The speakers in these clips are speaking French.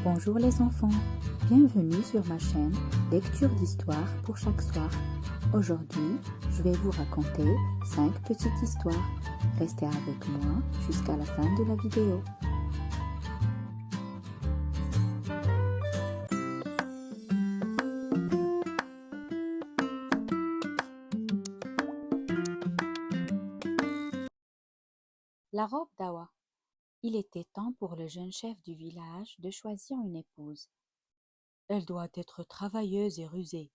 Bonjour les enfants, bienvenue sur ma chaîne Lecture d'histoire pour chaque soir. Aujourd'hui, je vais vous raconter 5 petites histoires. Restez avec moi jusqu'à la fin de la vidéo. La robe d'Awa. Il était temps pour le jeune chef du village de choisir une épouse. Elle doit être travailleuse et rusée,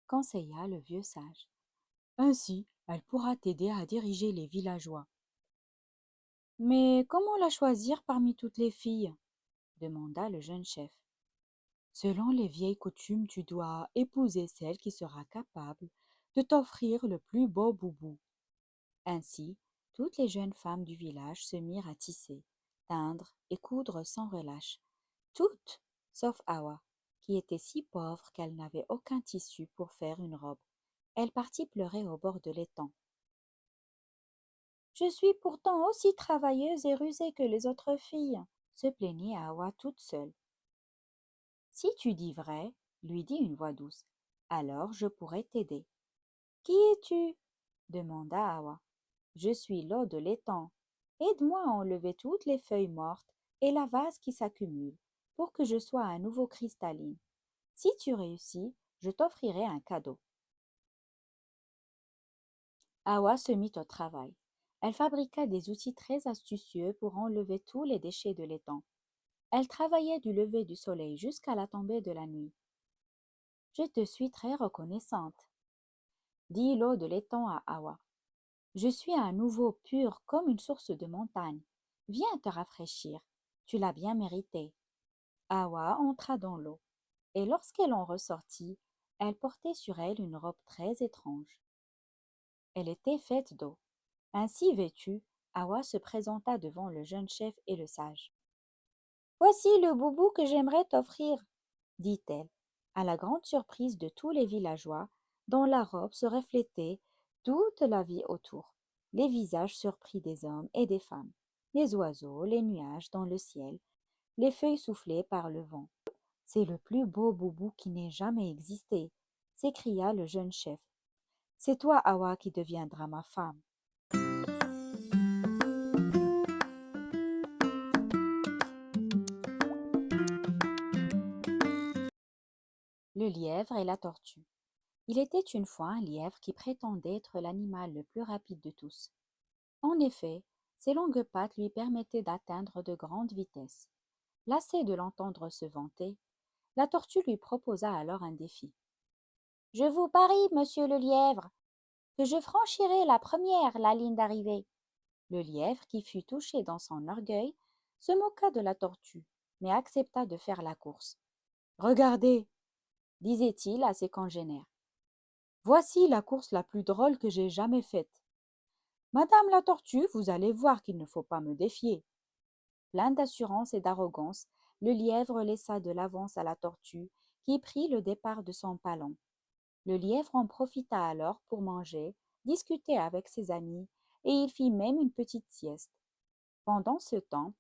conseilla le vieux sage. Ainsi, elle pourra t'aider à diriger les villageois. Mais comment la choisir parmi toutes les filles? Demanda le jeune chef. Selon les vieilles coutumes, tu dois épouser celle qui sera capable de t'offrir le plus beau boubou. Ainsi, toutes les jeunes femmes du village se mirent à tisser, teindre et coudre sans relâche. Toutes, sauf Awa, qui était si pauvre qu'elle n'avait aucun tissu pour faire une robe. Elle partit pleurer au bord de l'étang. Je suis pourtant aussi travailleuse et rusée que les autres filles, se plaignait Awa toute seule. Si tu dis vrai, lui dit une voix douce, alors je pourrai t'aider. Qui es-tu? Demanda Awa. Je suis l'eau de l'étang. Aide-moi à enlever toutes les feuilles mortes et la vase qui s'accumule pour que je sois à nouveau cristalline. Si tu réussis, je t'offrirai un cadeau. Awa se mit au travail. Elle fabriqua des outils très astucieux pour enlever tous les déchets de l'étang. Elle travaillait du lever du soleil jusqu'à la tombée de la nuit. Je te suis très reconnaissante, dit l'eau de l'étang à Awa. Je suis à nouveau pure comme une source de montagne. Viens te rafraîchir, tu l'as bien mérité. Awa entra dans l'eau, et lorsqu'elle en ressortit, elle portait sur elle une robe très étrange. Elle était faite d'eau. Ainsi vêtue, Awa se présenta devant le jeune chef et le sage. Voici le boubou que j'aimerais t'offrir, dit-elle, à la grande surprise de tous les villageois, dont la robe se reflétait toute la vie autour, les visages surpris des hommes et des femmes, les oiseaux, les nuages dans le ciel, les feuilles soufflées par le vent. C'est le plus beau boubou qui n'ait jamais existé, s'écria le jeune chef. C'est toi, Awa, qui deviendras ma femme. Le lièvre et la tortue. Il était une fois un lièvre qui prétendait être l'animal le plus rapide de tous. En effet, ses longues pattes lui permettaient d'atteindre de grandes vitesses. Lassé de l'entendre se vanter, la tortue lui proposa alors un défi. « Je vous parie, monsieur le lièvre, que je franchirai la première la ligne d'arrivée. » Le lièvre, qui fut touché dans son orgueil, se moqua de la tortue, mais accepta de faire la course. « Regardez, disait-il à ses congénères. Voici la course la plus drôle que j'ai jamais faite. Madame la tortue, vous allez voir qu'il ne faut pas me défier. Plein d'assurance et d'arrogance, le lièvre laissa de l'avance à la tortue, qui prit le départ de son palon. Le lièvre en profita alors pour manger, discuter avec ses amis, et il fit même une petite sieste. Pendant ce temps,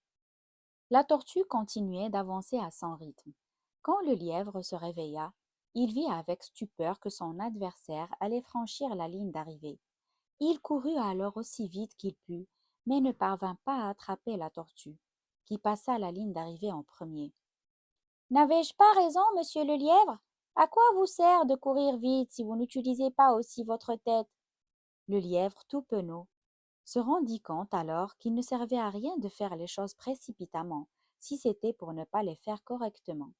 la tortue continuait d'avancer à son rythme. Quand le lièvre se réveilla, il vit avec stupeur que son adversaire allait franchir la ligne d'arrivée. Il courut alors aussi vite qu'il put, mais ne parvint pas à attraper la tortue, qui passa la ligne d'arrivée en premier. « N'avais-je pas raison, monsieur le lièvre? À quoi vous sert de courir vite si vous n'utilisez pas aussi votre tête ?» Le lièvre, tout penaud, se rendit compte alors qu'il ne servait à rien de faire les choses précipitamment, si c'était pour ne pas les faire correctement.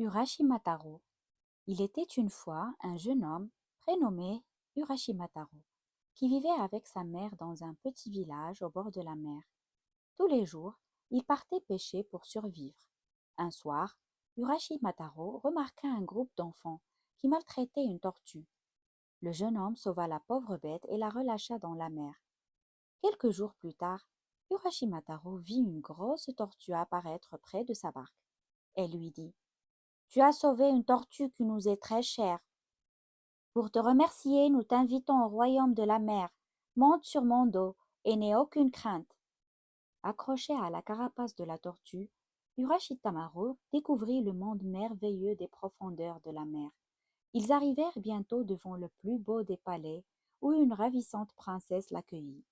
Urashimataro. Il était une fois un jeune homme prénommé Urashimataro, qui vivait avec sa mère dans un petit village au bord de la mer. Tous les jours, il partait pêcher pour survivre. Un soir, Urashimataro remarqua un groupe d'enfants qui maltraitaient une tortue. Le jeune homme sauva la pauvre bête et la relâcha dans la mer. Quelques jours plus tard, Urashimataro vit une grosse tortue apparaître près de sa barque. Elle lui dit « Tu as sauvé une tortue qui nous est très chère. Pour te remercier, nous t'invitons au royaume de la mer. Monte sur mon dos et n'aie aucune crainte. Accroché à la carapace de la tortue, Urashitamaro découvrit le monde merveilleux des profondeurs de la mer. Ils arrivèrent bientôt devant le plus beau des palais, où une ravissante princesse l'accueillit.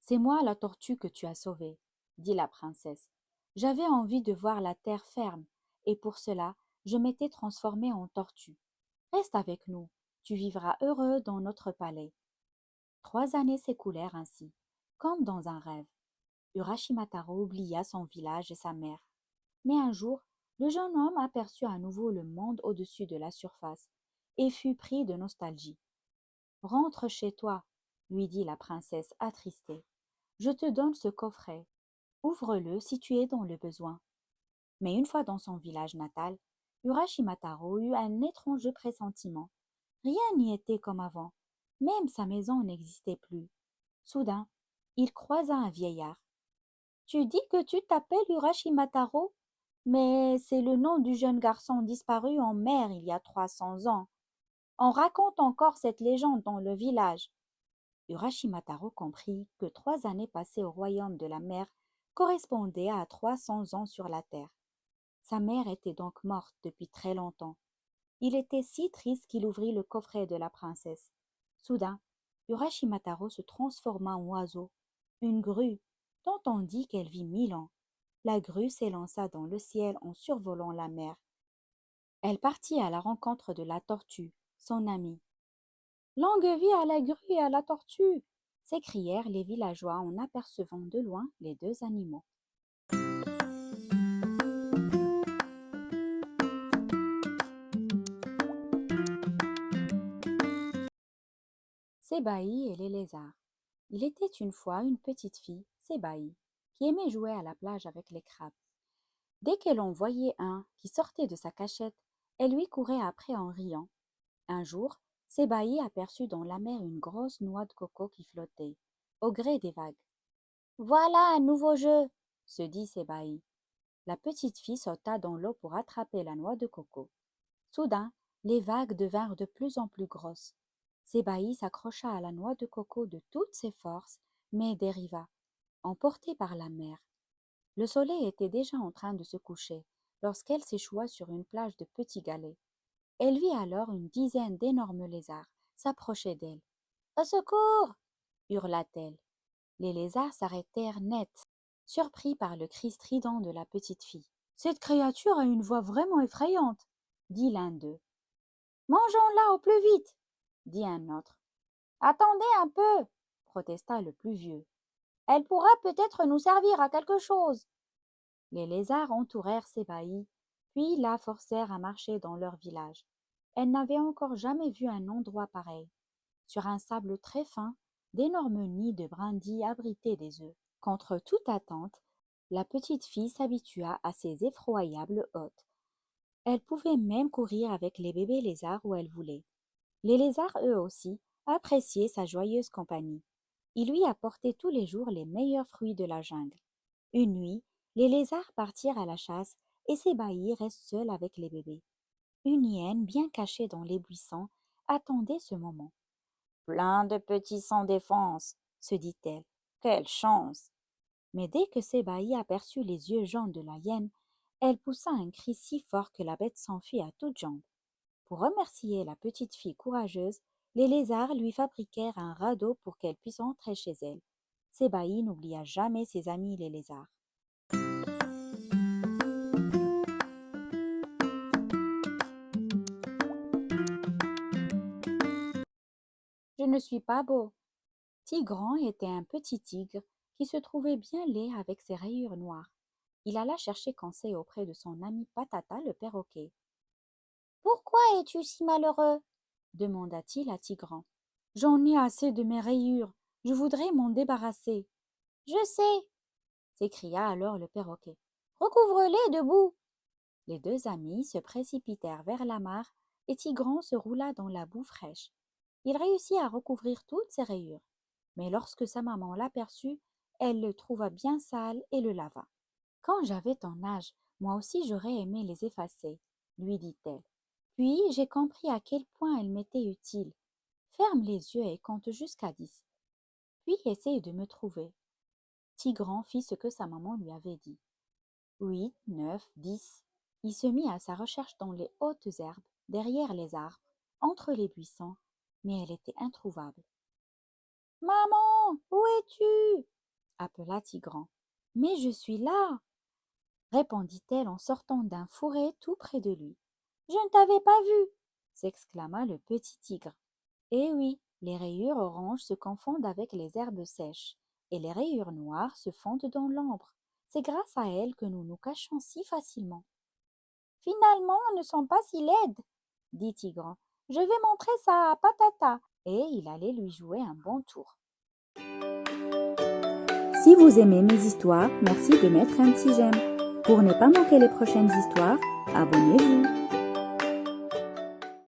C'est moi la tortue que tu as sauvée, dit la princesse. J'avais envie de voir la terre ferme, et pour cela je m'étais transformée en tortue. Reste avec nous, tu vivras heureux dans notre palais. 3 années s'écoulèrent ainsi, comme dans un rêve. Urashimataro oublia son village et sa mère. Mais un jour, le jeune homme aperçut à nouveau le monde au-dessus de la surface et fut pris de nostalgie. Rentre chez toi, lui dit la princesse attristée. Je te donne ce coffret. Ouvre-le si tu es dans le besoin. Mais une fois dans son village natal, Urashimataro eut un étrange pressentiment. Rien n'y était comme avant. Même sa maison n'existait plus. Soudain, il croisa un vieillard. Tu dis que tu t'appelles Urashimataro, mais c'est le nom du jeune garçon disparu en mer il y a 300 ans. On raconte encore cette légende dans le village. Urashimataro comprit que 3 années passées au royaume de la mer correspondaient à 300 ans sur la terre. Sa mère était donc morte depuis très longtemps. Il était si triste qu'il ouvrit le coffret de la princesse. Soudain, Urashimataro se transforma en oiseau, une grue, dont on dit qu'elle vit 1000 ans. La grue s'élança dans le ciel en survolant la mer. Elle partit à la rencontre de la tortue, son amie. Longue vie à la grue et à la tortue! S'écrièrent les villageois en apercevant de loin les deux animaux. Sébaï et les lézards. Il était une fois une petite fille, Sébaï, qui aimait jouer à la plage avec les crabes. Dès qu'elle en voyait un qui sortait de sa cachette, elle lui courait après en riant. Un jour, Sébaï aperçut dans la mer une grosse noix de coco qui flottait, au gré des vagues. Voilà un nouveau jeu, se dit Sébaï. La petite fille sauta dans l'eau pour attraper la noix de coco. Soudain, les vagues devinrent de plus en plus grosses. Sébaï s'accrocha à la noix de coco de toutes ses forces, mais dériva, emportée par la mer. Le soleil était déjà en train de se coucher lorsqu'elle s'échoua sur une plage de petits galets. Elle vit alors une dizaine d'énormes lézards s'approcher d'elle. Au secours! Hurla-t-elle. Les lézards s'arrêtèrent net, surpris par le cri strident de la petite fille. Cette créature a une voix vraiment effrayante, dit l'un d'eux. Mangeons-la au plus vite, dit un autre. Attendez un peu, protesta le plus vieux. Elle pourra peut-être nous servir à quelque chose. Les lézards entourèrent Sébaï, puis la forcèrent à marcher dans leur village. Elle n'avait encore jamais vu un endroit pareil. Sur un sable très fin, d'énormes nids de brindilles abritaient des œufs. Contre toute attente, la petite fille s'habitua à ces effroyables hôtes. Elle pouvait même courir avec les bébés lézards où elle voulait. Les lézards, eux aussi, appréciaient sa joyeuse compagnie. Ils lui apportaient tous les jours les meilleurs fruits de la jungle. Une nuit, les lézards partirent à la chasse et Sébaï reste seule avec les bébés. Une hyène, bien cachée dans les buissons, attendait ce moment. Plein de petits sans défense, se dit-elle. Quelle chance! Mais dès que Sébaï aperçut les yeux jaunes de la hyène, elle poussa un cri si fort que la bête s'enfuit à toutes jambes. Pour remercier la petite fille courageuse, les lézards lui fabriquèrent un radeau pour qu'elle puisse entrer chez elle. Sébaï n'oublia jamais ses amis les lézards. Je ne suis pas beau. Tigran était un petit tigre qui se trouvait bien laid avec ses rayures noires. Il alla chercher conseil auprès de son ami Patata le perroquet. Pourquoi es-tu si malheureux? Demanda-t-il à Tigran. J'en ai assez de mes rayures. Je voudrais m'en débarrasser. Je sais, s'écria alors le perroquet. Recouvre-les de boue. Les deux amis se précipitèrent vers la mare et Tigran se roula dans la boue fraîche. Il réussit à recouvrir toutes ses rayures. Mais lorsque sa maman l'aperçut, elle le trouva bien sale et le lava. Quand j'avais ton âge, moi aussi j'aurais aimé les effacer, lui dit-elle. Puis j'ai compris à quel point elle m'était utile. Ferme les yeux et compte jusqu'à 10. Puis essaye de me trouver. Tigran fit ce que sa maman lui avait dit. 8, 9, 10. Il se mit à sa recherche dans les hautes herbes, derrière les arbres, entre les buissons, mais elle était introuvable. Maman, où es-tu? Appela Tigran. Mais je suis là, répondit-elle en sortant d'un fourré tout près de lui. Je ne t'avais pas vu, s'exclama le petit tigre. Eh oui, les rayures oranges se confondent avec les herbes sèches, et les rayures noires se fondent dans l'ombre. C'est grâce à elles que nous nous cachons si facilement. Finalement, elles ne sont pas si laides, dit Tigran. Je vais montrer ça à Patata. Et il allait lui jouer un bon tour. Si vous aimez mes histoires, merci de mettre un petit j'aime. Pour ne pas manquer les prochaines histoires, abonnez-vous.